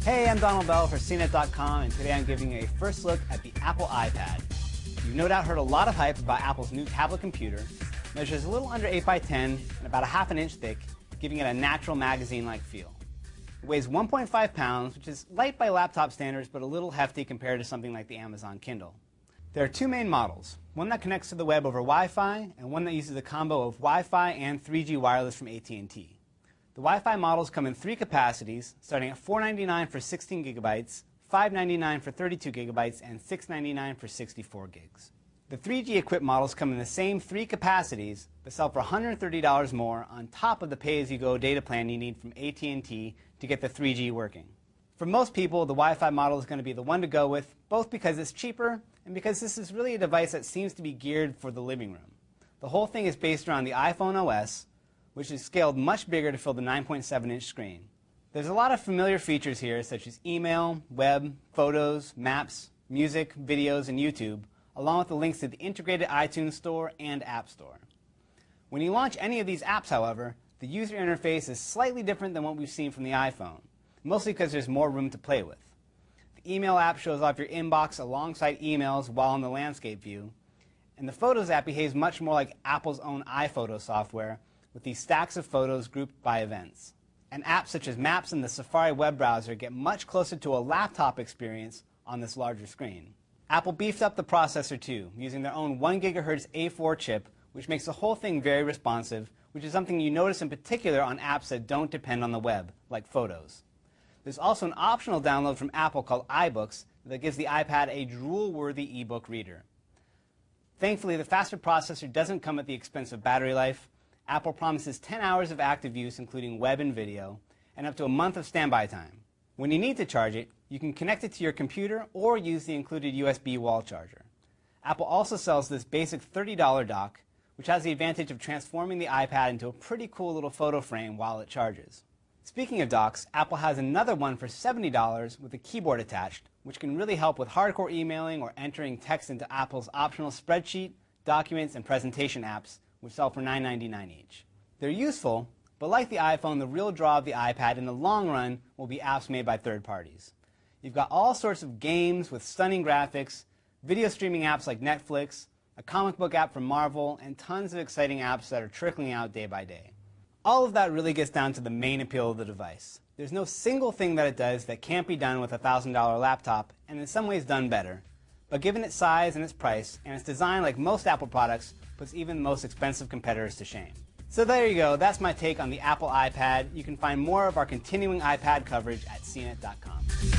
Hey, I'm Donald Bell for Cnet.com, and today I'm giving you a first look at the Apple iPad. You've no doubt heard a lot of hype about Apple's new tablet computer. It measures a little under 8 by 10 and about a half an inch thick, giving it a natural magazine-like feel. It weighs 1.5 pounds, which is light by laptop standards, but a little hefty compared to something like the Amazon Kindle. There are two main models, one that connects to the web over Wi-Fi, and one that uses a combo of Wi-Fi and 3G wireless from AT&T. The Wi-Fi models come in three capacities, starting at $499 for 16 gigabytes, $599 for 32 gigabytes, and $699 for 64 gigs. The 3G equipped models come in the same three capacities, but sell for $130 more on top of the pay-as-you-go data plan you need from AT&T to get the 3G working. For most people, the Wi-Fi model is going to be the one to go with, both because it's cheaper and because this is really a device that seems to be geared for the living room. The whole thing is based around the iPhone OS, which is scaled much bigger to fill the 9.7-inch screen. There's a lot of familiar features here, such as email, web, photos, maps, music, videos, and YouTube, along with the links to the integrated iTunes Store and App Store. When you launch any of these apps, however, the user interface is slightly different than what we've seen from the iPhone, mostly because there's more room to play with. The email app shows off your inbox alongside emails while in the landscape view, and the Photos app behaves much more like Apple's own iPhoto software, with these stacks of photos grouped by events. And apps such as Maps and the Safari web browser get much closer to a laptop experience on this larger screen. Apple beefed up the processor too, using their own 1 GHz A4 chip, which makes the whole thing very responsive, which is something you notice in particular on apps that don't depend on the web, like Photos. There's also an optional download from Apple called iBooks that gives the iPad a drool-worthy ebook reader. Thankfully, the faster processor doesn't come at the expense of battery life. Apple promises 10 hours of active use, including web and video, and up to a month of standby time. When you need to charge it, you can connect it to your computer or use the included USB wall charger. Apple also sells this basic $30 dock, which has the advantage of transforming the iPad into a pretty cool little photo frame while it charges. Speaking of docks, Apple has another one for $70 with a keyboard attached, which can really help with hardcore emailing or entering text into Apple's optional spreadsheet, documents, and presentation apps, which sell for $9.99 each. They're useful, but like the iPhone, the real draw of the iPad in the long run will be apps made by third parties. You've got all sorts of games with stunning graphics, video streaming apps like Netflix, a comic book app from Marvel, and tons of exciting apps that are trickling out day by day. All of that really gets down to the main appeal of the device. There's no single thing that it does that can't be done with a $1,000 laptop, and in some ways done better. But given its size and its price, and its design like most Apple products, puts even the most expensive competitors to shame. So there you go, that's my take on the Apple iPad. You can find more of our continuing iPad coverage at Cnet.com.